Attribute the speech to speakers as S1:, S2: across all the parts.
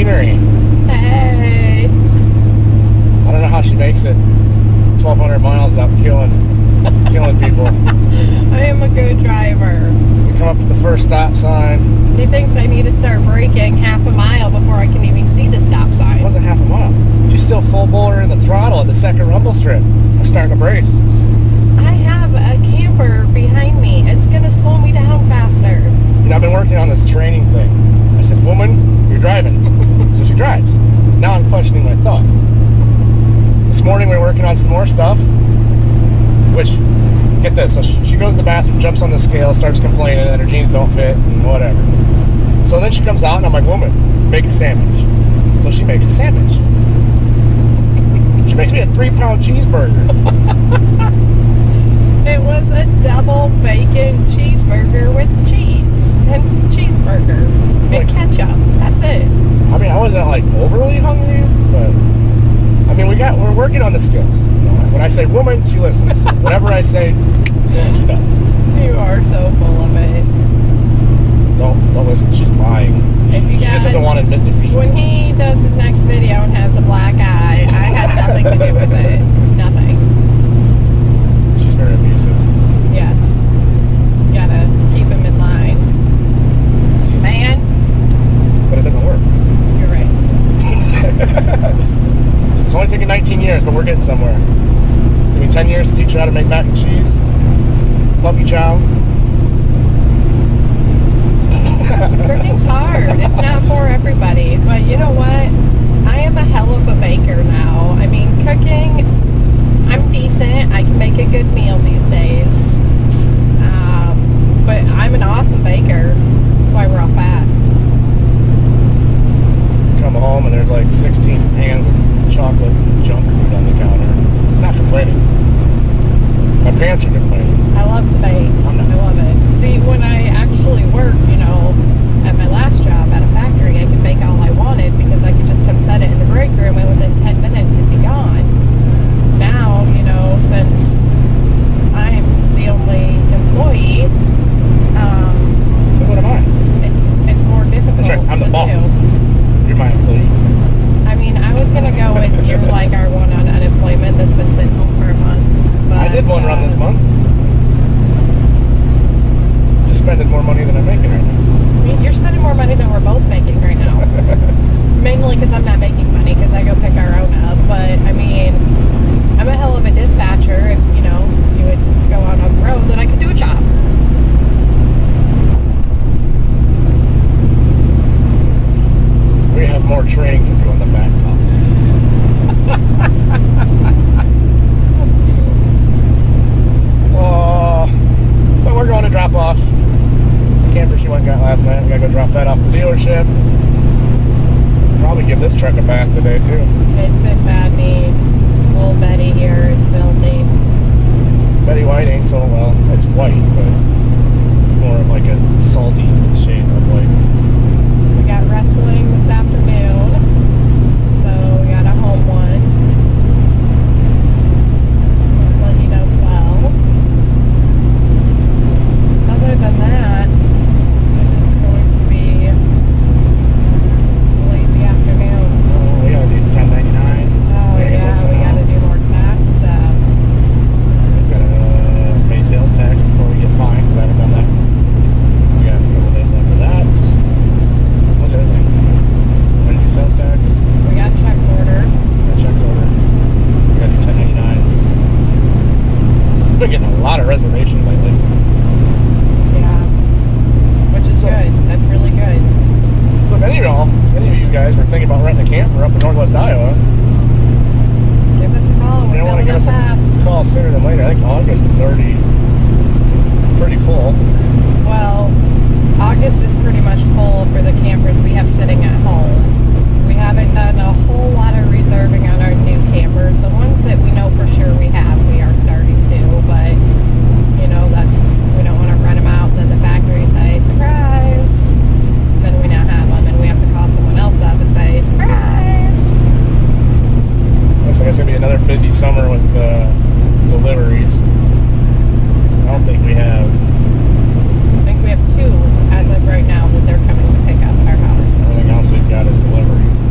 S1: scenery.
S2: Hey.
S1: I don't know how she makes it 1,200 miles without killing people.
S2: I am a good driver.
S1: We come up to the first stop sign.
S2: He thinks I need to start braking half a mile before I can even see the stop sign.
S1: It wasn't half a mile. She's still full boulder in the throttle at the second rumble strip. I'm starting to brace.
S2: I have a camper behind me. It's going to slow me down faster.
S1: You know, I've been working on this training thing. I said, woman, you're driving. So she drives. Now I'm questioning my thought. This morning we were working on some more stuff. Which, get this, so she goes to the bathroom, jumps on the scale, starts complaining that her jeans don't fit, and whatever. So then she comes out and I'm like, woman, make a sandwich. So she makes a sandwich. She makes me a 3-pound cheeseburger.
S2: It was a double bacon cheeseburger with cheese. Hence cheeseburger. And ketchup. That's it.
S1: I mean, I wasn't like overly hungry, but I mean, we're working on the skills. You know, when I say woman, she listens. Whatever I say, she does.
S2: You are so full of it.
S1: Don't listen. She's lying. She just doesn't want to admit defeat.
S2: When he does his next video and has a black eye, I had nothing to do with it. Nothing.
S1: She's very abusive.
S2: Yes. Gotta keep him in line. Man.
S1: But it doesn't work.
S2: You're right.
S1: It's only taken 19 years, but we're getting somewhere. It took me 10 years to teach her how to make mac and cheese, puppy chow.
S2: Cooking's hard. It's not for everybody. But you know what? I am a hell of a baker now. I mean, cooking, I'm decent. I can make a good meal these days. But I'm an awesome baker. That's why we're all fat.
S1: Come home and there's like 16 pans of chocolate junk food on the counter. Not complaining. My pants are complaining.
S2: I love to bake. I love it. See, when I actually worked, you know, at my last job at a factory, I could bake all I wanted because I could just come set it in the break room and within 10 minutes it'd be gone. Now, you know, since I'm the only employee,
S1: What am I?
S2: it's more difficult.
S1: That's right, I'm the boss. You're my employee.
S2: I mean, I was gonna go with you're like our one on unemployment that's been sitting home for a month. But,
S1: I did one run this month. Just spending more money than I'm making right now.
S2: I mean, you're spending more money than we're both making right now. Mainly because I'm not making money because I go pick our own up. But, I mean, I'm a hell of a dispatcher. If, you know, you would go out on the road, then I could do a job.
S1: We have more training to do on the back top. Oh, but we're going to drop off the camper she went and got last night. We gotta go drop that off at the dealership. Probably give this truck a bath today too.
S2: It's in bad need. Little Betty here is filthy.
S1: Betty White ain't so well. It's white, but more of like a salty shade of white.
S2: We got wrestling this afternoon, so we got a home one. Hopefully he does well. Other than that, it's going to be a lazy afternoon.
S1: Oh, we gotta do 1099s.
S2: Oh yeah, we gotta do more tax stuff.
S1: We gotta pay sales tax before we get fined, because I haven't done that. We got a couple days left for that. What's the other thing? We're gonna do sales tax.
S2: We got checks ordered.
S1: We got checks ordered. We gotta do 1099s. We've been getting a lot of reservations lately.
S2: Yeah, which is good. That's really good.
S1: So if any of you guys were thinking about renting a camper up in Northwest Iowa,
S2: Give us a call.
S1: you
S2: We're
S1: don't want to
S2: filling
S1: give
S2: up
S1: us
S2: fast.
S1: a call sooner than later. I think August is already pretty full.
S2: Well, August is pretty much full for the campers we have sitting at home. We haven't done a whole lot of reserving on our new campers. The ones that we know for sure we are starting to, but you know, we don't want to rent them out and then the factory say, surprise! Then we now have them and we have to call someone else up and say, surprise!
S1: Looks like it's going to be another busy summer with deliveries. I don't think we have...
S2: I think we have 2 as of right now that they're coming to pick up our house.
S1: Everything else we've got is deliveries.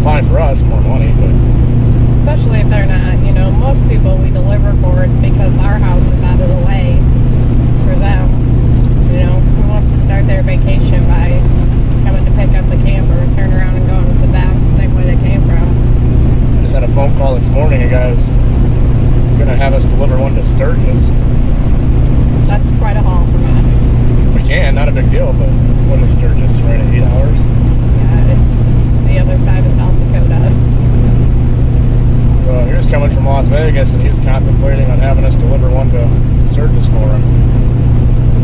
S1: fine for us, more money, but
S2: especially if they're not, you know, most people we deliver for, it's because our house is out of the way for them. You know, who wants to start their vacation by coming to pick up the camper and turn around and go into the back the same way they came from?
S1: I just had a phone call this morning. A guy's gonna have us deliver one to Sturgis.
S2: That's quite a haul from us.
S1: We can, not a big deal, but what is Sturgis, right at 8 hours?
S2: Yeah, it's the other side of South Dakota.
S1: So he was coming from Las Vegas, and he was contemplating on having us deliver one to Sturgis for him.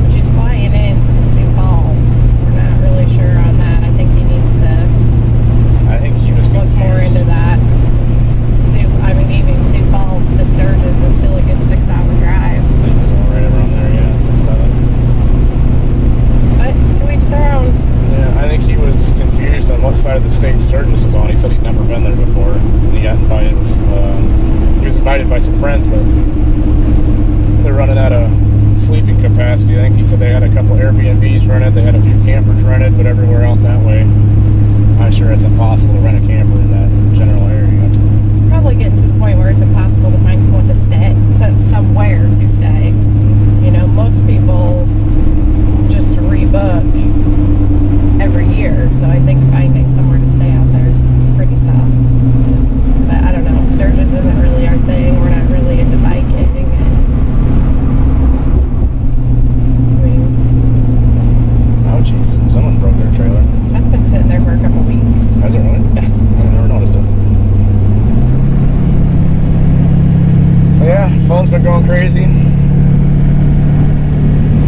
S2: But she's flying in to Sioux Falls. We're not really sure on that. I think he needs to
S1: I think he was
S2: look
S1: confused.
S2: more into that. Even Sioux Falls to Sturgis is still a good 6-hour drive.
S1: I think so, right around there, yeah, 6, 7.
S2: But to each their own.
S1: Yeah, I think he was confused on what side of the state Sturgis was on. He said he'd never been there before, and he got invited. He was invited by some friends, but they're running out of sleeping capacity. I think he said they had a couple Airbnbs rented, they had a few campers rented, but everywhere out that way, I'm sure it's impossible to rent a camper in that general area.
S2: It's probably getting to the point where it's impossible to find someone to stay, somewhere to stay. You know, most people just rebook every year, so I think finding somewhere to stay out there is pretty tough. But I don't know, Sturgis isn't really our thing. We're not really into biking, and
S1: oh jeez, someone broke their trailer.
S2: that's been sitting there for a couple weeks.
S1: Has it really? I've never noticed it. So yeah, phone's been going crazy.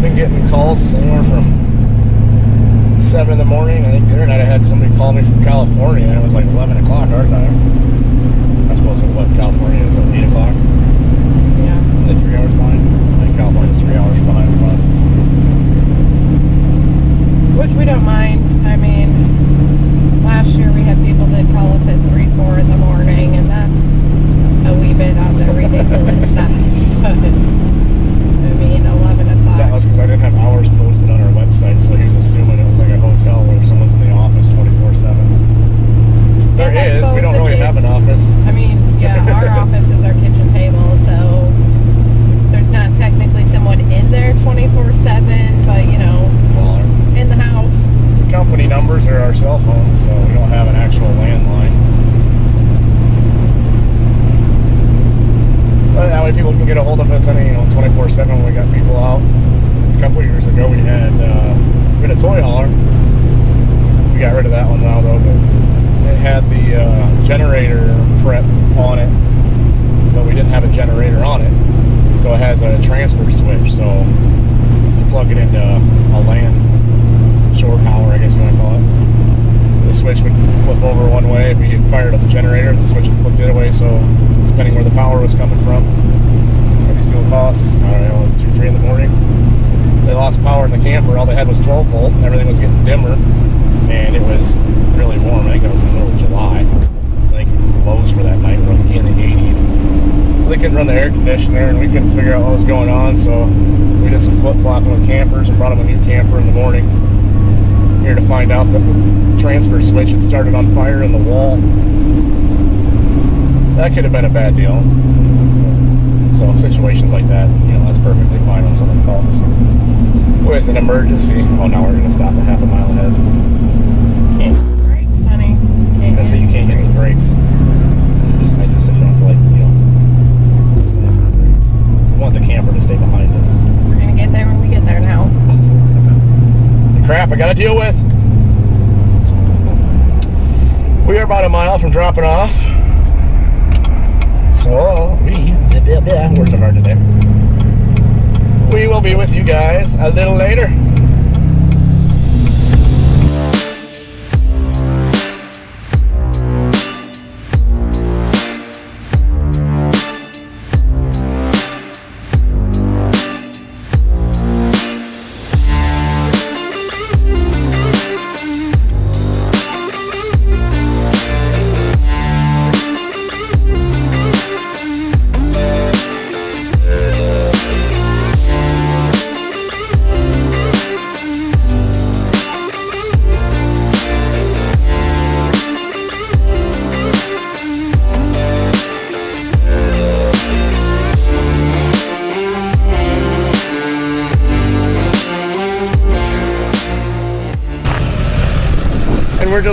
S1: Been getting calls anywhere from 7 in the morning. I think the other night I had somebody call me from California, and it was like 11 o'clock our time. I suppose what California is, 8 o'clock?
S2: Yeah.
S1: Are they 3 hours behind? I think California's 3 hours behind from us.
S2: Which we don't mind. I mean, last year we had people that call us at 3, 4 in the morning, and that's a wee bit on the ridiculous side. But, I mean, 11 o'clock.
S1: That was because I didn't have hours posted on our website, so he was assuming it was like a hotel where someone's in the office 24/7. There
S2: And I
S1: is. We
S2: suppose
S1: don't
S2: if
S1: really
S2: you-
S1: have an office.
S2: I mean, yeah, our office is our kitchen table, so there's not technically someone in there 24/7, but, you know,
S1: Well,
S2: in the house.
S1: our company numbers are our cell phones, so we don't have an actual landline. But that way people can get a hold of us any, 24/7 when we got people out. A couple years ago we had a toy hauler. We got rid of that one now though, but it had the generator prep on it, but we didn't have a generator on it. So it has a transfer switch, so you plug it into a LAN shore power, I guess you want to call it. The switch would flip over one way. If you fired up the generator, the switch would flip the other way, so depending where the power was coming from. What these people cost, I don't know, it was 2, 3 in the morning. They lost power in the camper. All they had was 12 volt, and everything was getting dimmer, and it was really warm. I think it was in the middle of July. I think the lows for that night were in the 80s. So they couldn't run the air conditioner, and we couldn't figure out what was going on, so we did some flip-flopping with campers and brought them a new camper in the morning. Here to find out that the transfer switch had started on fire in the wall. That could have been a bad deal. So situations like that, that's perfectly fine when someone calls us with an emergency. Oh, now we're going to stop a half a mile ahead.
S2: Can't use the brakes, honey.
S1: I say you can't use the brakes. I just said you don't have to, slam on the brakes. We want the camper to stay behind us.
S2: We're going to get there when we get there now.
S1: Crap I gotta deal with. We are about a mile from dropping off. So words are hard today. We will be with you guys a little later.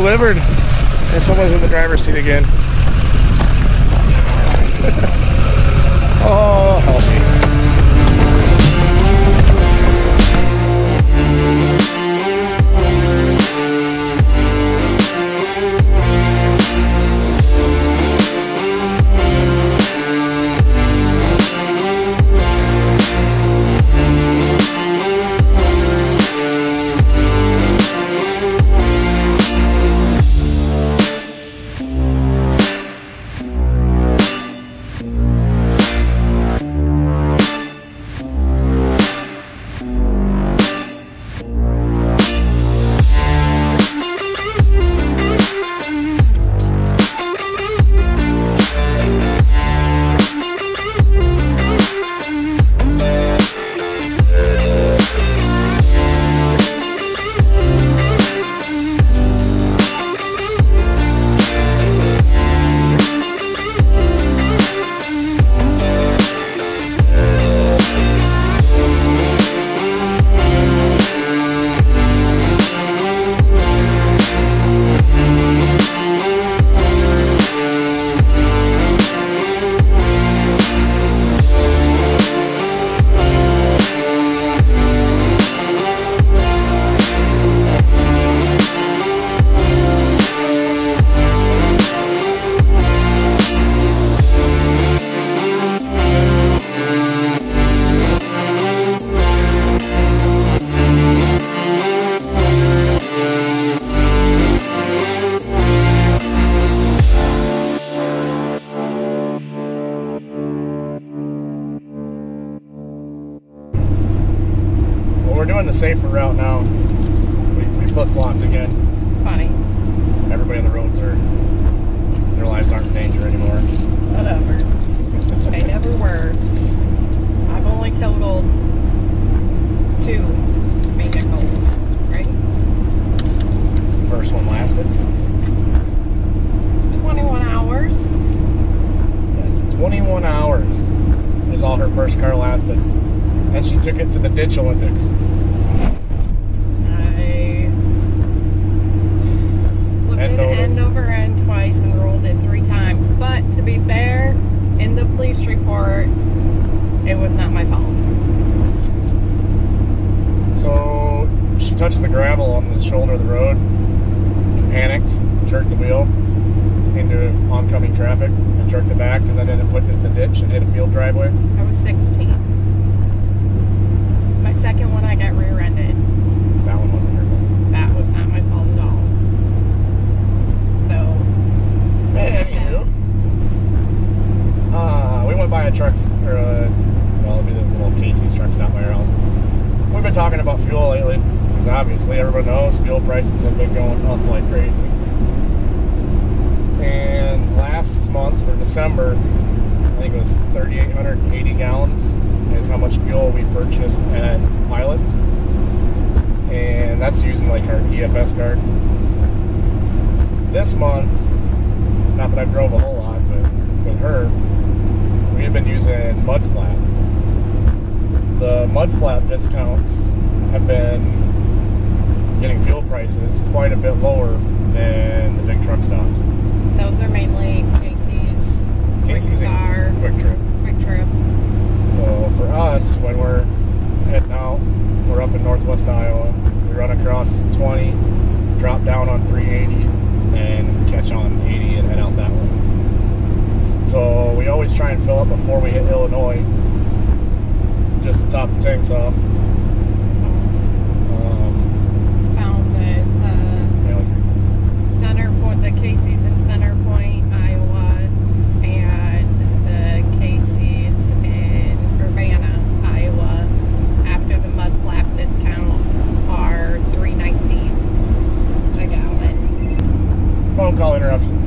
S1: delivered. And someone's in the driver's seat again. Oh, help me. We're doing the safer route now. We flip-flopped again.
S2: Funny.
S1: Everybody on the roads their lives aren't in danger anymore.
S2: Whatever. They never were. I've only totaled 2 vehicles, right?
S1: The first one lasted
S2: 21 hours.
S1: Yes, 21 hours is all her first car lasted. And she took it to the Ditch Olympics.
S2: I flipped it end over end twice and rolled it 3 times. But to be fair, in the police report, it was not my fault.
S1: So she touched the gravel on the shoulder of the road and panicked, jerked the wheel into oncoming traffic and jerked it back, and then ended up putting it in the ditch and hit a field driveway.
S2: I was 16. My second one, I got rear-ended.
S1: That one wasn't your fault.
S2: That was not my fault at all. So,
S1: anywho, we went by a truck, well, it'd be the little Casey's truck stop by our house. We've been talking about fuel lately, because obviously everyone knows fuel prices have been going up like crazy. And last month for December, I think it was 3,880 gallons is how much fuel we purchased at Pilots. And that's using like our EFS card. This month, not that I drove a whole lot, but with her, we have been using Mud Flap. The Mud Flap discounts have been getting fuel prices quite a bit lower than the big truck stops.
S2: those are mainly Casey's, Quick Star,
S1: Quick Trip. So for us, when we're heading out, we're up in northwest Iowa. We run across 20, drop down on 380, and catch on 80 and head out that way. So we always try and fill up before we hit Illinois, just to top the tanks off.
S2: Found that Center Point, the Casey's in Center Point, Iowa, and the Casey's in Urbana, Iowa, after the mud flap discount, are $3.19 a gallon.
S1: Phone call interruption.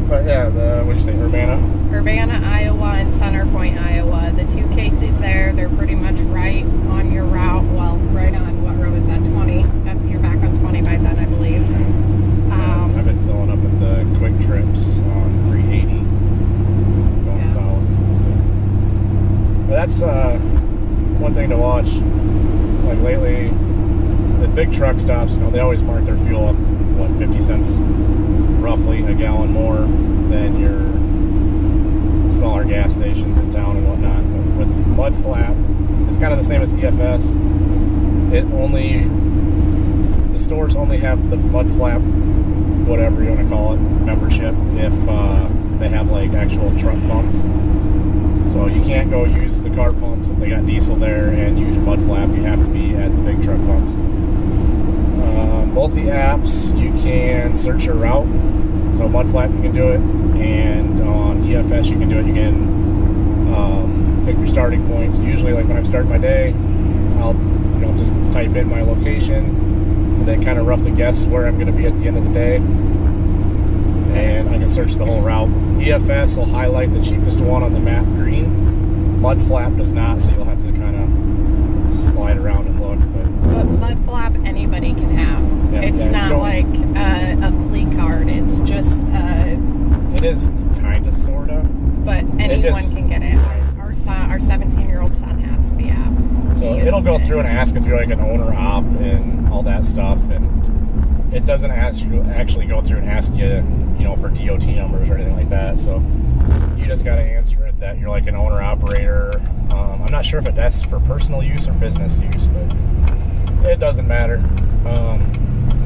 S1: But yeah, what'd you say, Urbana?
S2: Urbana, Iowa, and Center Point, Iowa. The two Casey's there, they're pretty much right on your route. Well, right on, what road is that? 20. You're back on 20 by then, I believe.
S1: I've been filling up at the Quick Trips on 380, going south. But that's one thing to watch. Like lately, the big truck stops, they always mark their fuel up what, 50 cents roughly a gallon more than your smaller gas stations in town and whatnot. But with mud flap, it's kind of the same as EFS. The stores only have the mud flap, whatever you want to call it, membership if they have like actual truck pumps. So you can't go use the car pumps if they got diesel there and use your mud flap. You have to be at the big truck pumps. Both the apps, you can search your route. So mud flap, you can do it, and on EFS, you can do it. You can pick your starting points. Usually, like when I'm starting my day, I'll just type in my location and then kind of roughly guess where I'm going to be at the end of the day, and I can search the whole route. EFS will highlight the cheapest one on the map green. Mud flap does not, so you'll have to kind of slide around and look.
S2: But mud flap anybody can have.
S1: Yeah,
S2: it's not like a fleet card. It's just
S1: it is kind of sort of,
S2: but anyone can get it. Our 17-year-old son has the app.
S1: So it'll go through and ask if you're like an owner op and all that stuff, and it doesn't actually go through and ask you, for DOT numbers or anything like that. So you just got to answer it that you're like an owner operator. I'm not sure if that's for personal use or business use, but it doesn't matter.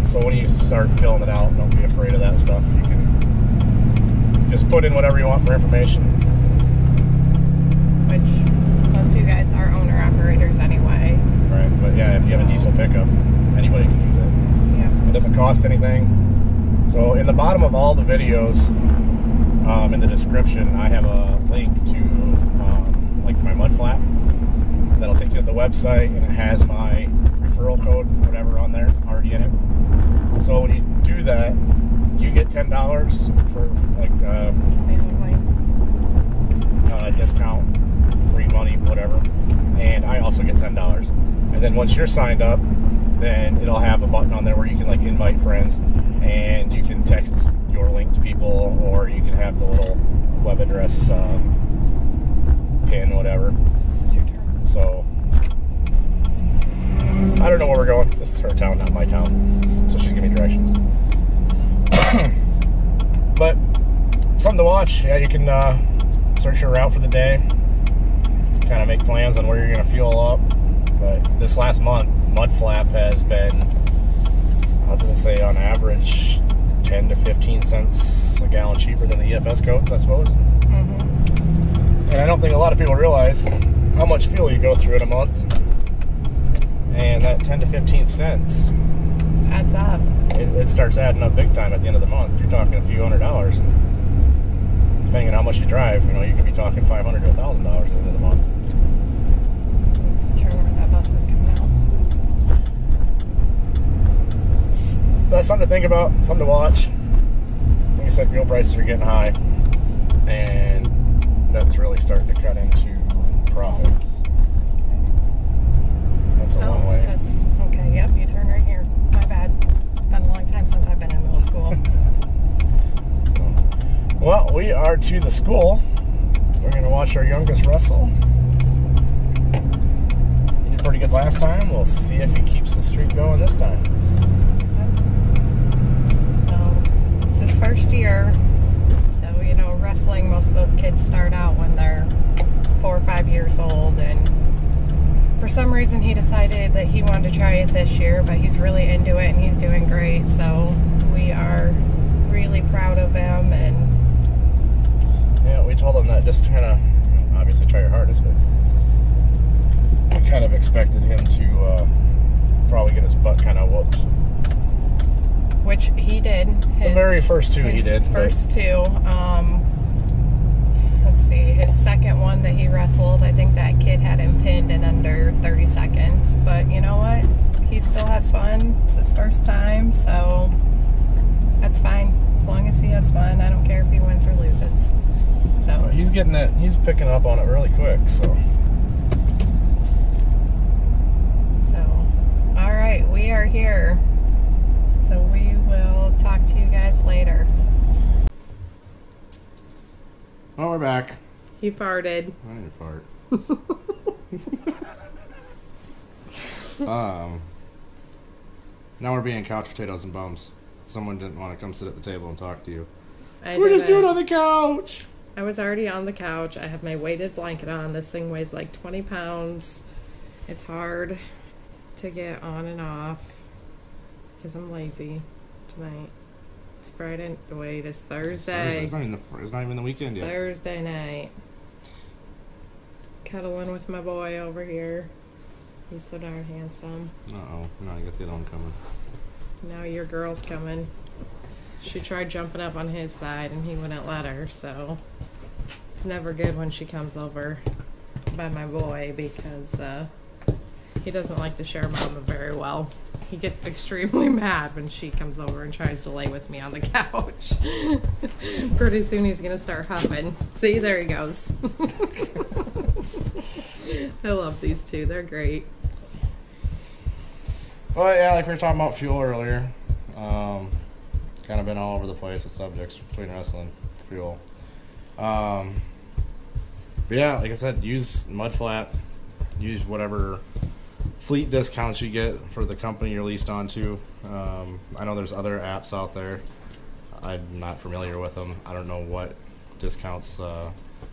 S1: So when you start filling it out, don't be afraid of that stuff. You can just put in whatever you want for information.
S2: Which most of you guys are owner operators anyway.
S1: Right, but yeah, if you have a diesel pickup, anybody can use it.
S2: Yeah.
S1: It doesn't cost anything. So in the bottom of all the videos, in the description, I have a link to like my mud flap. That'll take you to the website, and it has my referral code, whatever, on there already in it. So when you do that, you get $10 for like discount, free money, whatever. And I also get $10. And then once you're signed up, then it'll have a button on there where you can like invite friends, and you can text your link to people, or you can have the little web address pin, whatever.
S2: This is your turn.
S1: So I don't know where we're going. This is her town, not my town. So she's giving me directions. But something to watch. Yeah, you can search your route for the day, kind of make plans on where you're going to fuel up. But this last month, mud flap has been, I was going to say, on average 10 to 15 cents a gallon cheaper than the EFS codes, I suppose.
S2: Mm-hmm.
S1: And I don't think a lot of people realize how much fuel you go through in a month. And that 10 to 15 cents
S2: adds up.
S1: It starts adding up big time at the end of the month. You're talking a few $100s. Depending on how much you drive, you could be talking $500 to $1,000 at the end of the month.
S2: Turn where that bus is coming out.
S1: That's something to think about, something to watch. Like I said, fuel prices are getting high, and that's really starting to cut into profits. That's a long way.
S2: That's okay. Yep, you turn right here. My bad. It's been a long time since I've been in middle school.
S1: Well, we are to the school. We're going to watch our youngest wrestle. He did pretty good last time. We'll see if he keeps the streak going this time.
S2: So, it's his first year. So, wrestling, most of those kids start out when they're 4 or 5 years old. And for some reason, he decided that he wanted to try it this year, but he's really into it and he's doing great. So, we are really proud of him. And
S1: yeah, we told him that just kind of, obviously try your hardest, but we kind of expected him to probably get his butt kind of whooped.
S2: Which he did.
S1: The very first two he did.
S2: First two. Let's see, his second one that he wrestled, I think that kid had him pinned in under 30 seconds. But you know what? He still has fun. It's his first time, so that's fine. As long as he has fun, I don't care if he wins or loses. So
S1: he's getting it. He's picking up on it really quick. So
S2: all right, we are here. So we will talk to you guys later.
S1: Oh, we're back.
S2: He farted.
S1: I didn't fart. Now we're being couch potatoes and bums. someone didn't want to come sit at the table and talk to you.
S2: We're
S1: just doing it on the couch.
S2: I was already on the couch. I have my weighted blanket on. This thing weighs like 20 pounds. It's hard to get on and off because I'm lazy tonight. It's Friday. Wait, it's Thursday.
S1: It's not even the weekend yet.
S2: Thursday night. Cuddling with my boy over here. He's so darn handsome.
S1: Uh-oh. Now I got the other one coming.
S2: Now your girl's coming. She tried jumping up on his side and he wouldn't let her, so it's never good when she comes over by my boy because he doesn't like to share mama very well. He gets extremely mad when she comes over and tries to lay with me on the couch. Pretty soon he's gonna start huffing. See, there he goes. I love these two. They're great.
S1: Well, yeah, like we were talking about fuel earlier. Kind of been all over the place with subjects between wrestling and fuel. But yeah, like I said, use Mudflat. Use whatever fleet discounts you get for the company you're leased onto. I know there's other apps out there. I'm not familiar with them. I don't know what discounts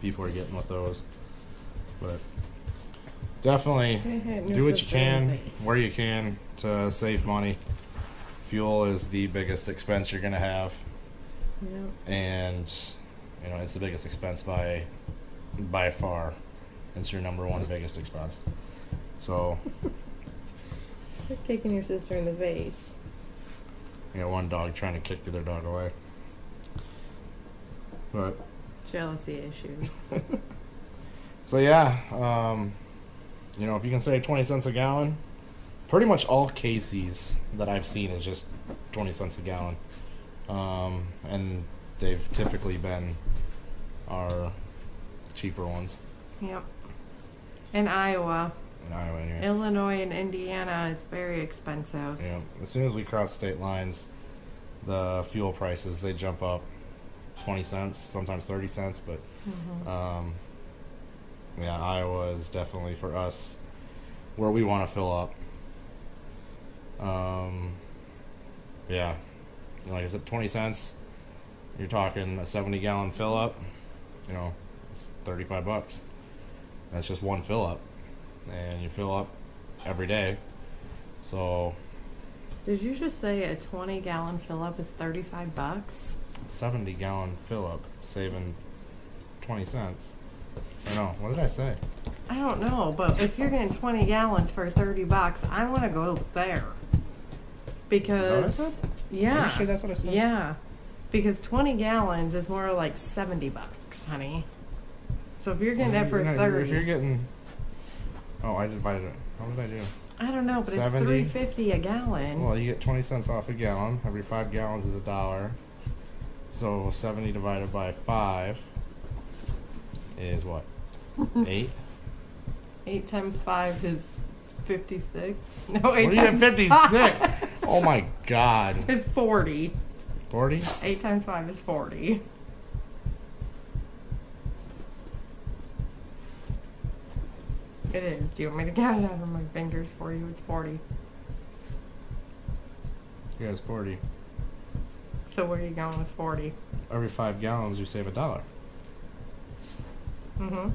S1: people are getting with those. But definitely do what you can, where you can to save money. Fuel is the biggest expense you're going to have.
S2: Yep.
S1: And, you know, it's the biggest expense by far. It's your number one biggest expense. So,
S2: You're kicking your sister in the face.
S1: you know, one dog trying to kick the other dog away. But
S2: Jealousy issues.
S1: so yeah, you know, if you can save 20 cents a gallon, pretty much all Casey's that I've seen is just 20 cents a gallon. And they've typically been our cheaper ones.
S2: Yep. In Iowa.
S1: In Iowa, anyway.
S2: Illinois and Indiana is very expensive.
S1: Yeah, as soon as we cross state lines, the fuel prices, they jump up 20 cents, sometimes 30 cents, but yeah, Iowa is definitely for us where we want to fill up. Yeah, you know, like I said, 20 cents, you're talking a 70-gallon fill up, you know, it's $35. That's just one fill up, and you fill up every day. So
S2: Did you just say a 20-gallon fill up is $35?
S1: 70-gallon fill up, saving 20 cents. I know, what did I say?
S2: I don't know, but if you're getting 20 gallons for $30, I want to go there. Because
S1: Is that what I said?
S2: yeah,
S1: Are you sure that's what I said?
S2: yeah, because 20 gallons is more like $70, honey. So if you're getting that for 30,
S1: if you're getting, oh, I divided it. How did I do?
S2: I don't know, but
S1: 70?
S2: it's $3.50 a gallon.
S1: Well, you get 20 cents off a gallon. Every 5 gallons is $1. So 70 divided by 5 is what? 8?
S2: 8 times 5 is 56. No, 8
S1: What do you have,
S2: times
S1: 56?
S2: 5
S1: Oh my God.
S2: is 40.
S1: 40?
S2: 8 times 5 is 40. It is. Do you want me to count it out on my fingers for you? It's 40.
S1: Yeah, it's 40.
S2: So where are you going with 40?
S1: Every 5 gallons, you save $1.
S2: Mm-hmm.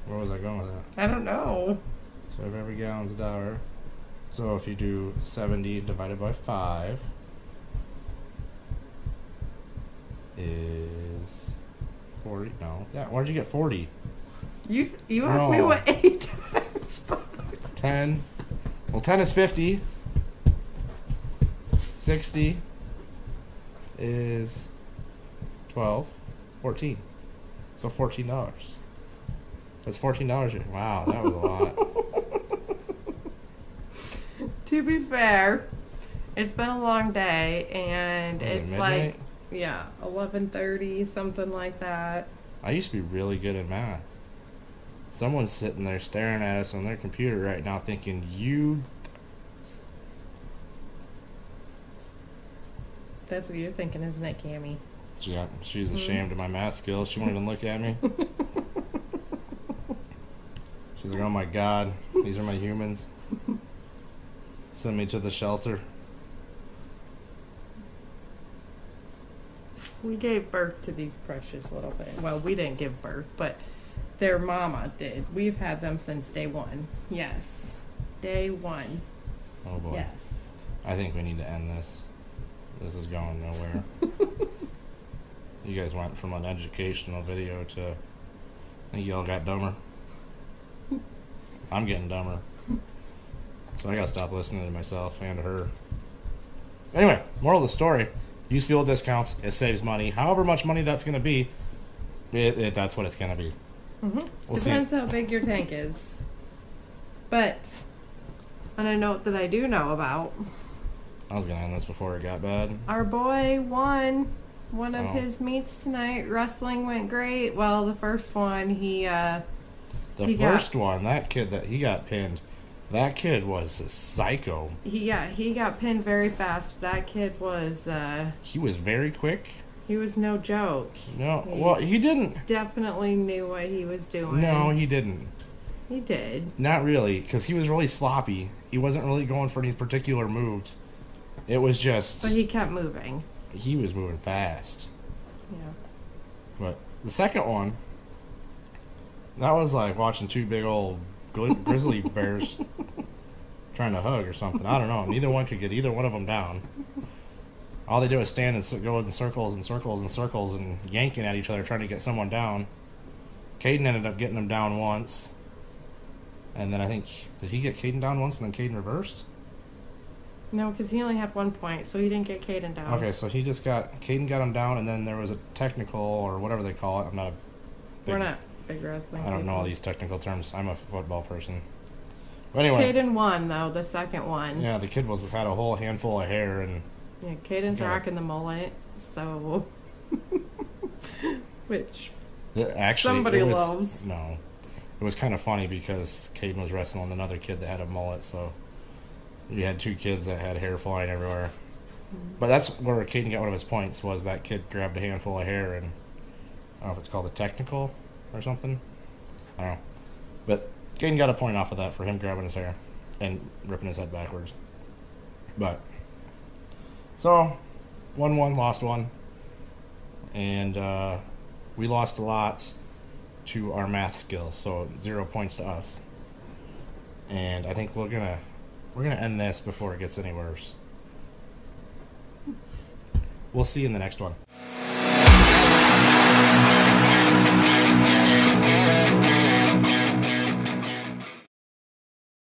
S1: Where was I going with that?
S2: I don't know.
S1: So if every gallon's $1. So if you do 70 divided by 5 is 40. No. Yeah, where'd you get 40?
S2: You asked me
S1: No.
S2: what 8 times 5.
S1: 10. Well, 10 is 50. 60 is 12. 14. So $14. That's $14. Wow, that was a lot.
S2: To be fair, it's been a long day, and
S1: Was it
S2: it's
S1: midnight?
S2: like, yeah, 11:30, something like that.
S1: I used to be really good at math. Someone's sitting there staring at us on their computer right now thinking, you...
S2: That's what you're thinking, isn't it, Cammie?
S1: Yeah, she's ashamed of my math skills. She won't even look at me. She's like, oh my God, these are my humans. Send me to the shelter.
S2: We gave birth to these precious little things. Well, we didn't give birth, but their mama did. We've had them since day one. Yes. Day one.
S1: Oh boy.
S2: Yes.
S1: I think we need to end this. This is going nowhere. You guys went from an educational video to... I think y'all got dumber. I'm getting dumber. So I gotta stop listening to myself and to her. Anyway, moral of the story. Use fuel discounts. It saves money. However much money that's gonna be, that's what it's gonna be.
S2: Mm-hmm. Depends how big your tank is. But, on a note that I do know about...
S1: I was gonna end this before it got bad.
S2: Our boy won one of his meets tonight. Wrestling went great. Well, the first one, that kid that he got pinned, that kid was a psycho. He got pinned very fast. That kid was...
S1: he was very quick.
S2: He was no joke.
S1: No, he didn't.
S2: Definitely knew what he was doing.
S1: No, he didn't.
S2: He did.
S1: Not really, because he was really sloppy. He wasn't really going for any particular moves. It was just...
S2: But he kept moving.
S1: He was moving fast.
S2: Yeah.
S1: But the second one, that was like watching two big old grizzly bears trying to hug or something. I don't know. Neither one could get either one of them down. All they do is stand and go in circles and circles and circles and yanking at each other trying to get someone down. Caden ended up getting them down once. And then I think... Did he get Caden down once and then Caden reversed?
S2: No, because he only had 1 point, so he didn't get Caden down.
S1: Okay, so he just got... Caden got him down, and then there was a technical, or whatever they call it. I'm not a big...
S2: We're not big wrestling
S1: I don't know
S2: people.
S1: all these technical terms. I'm a football person. But anyway...
S2: Caden won, though, the second one.
S1: Yeah, the kid had a whole handful of hair, and...
S2: Yeah, Caden's rocking the mullet, so... Which...
S1: Actually,
S2: somebody loves.
S1: No. It was kind of funny, because Caden was wrestling another kid that had a mullet, so... You had two kids that had hair flying everywhere. But that's where Caden got one of his points, was that kid grabbed a handful of hair, and I don't know if it's called a technical or something. I don't know. But Caden got a point off of that for him grabbing his hair and ripping his head backwards. But, so, won one, lost one. And we lost a lot to our math skills, so 0 points to us. And I think we're gonna end this before it gets any worse. We'll see you in the next one.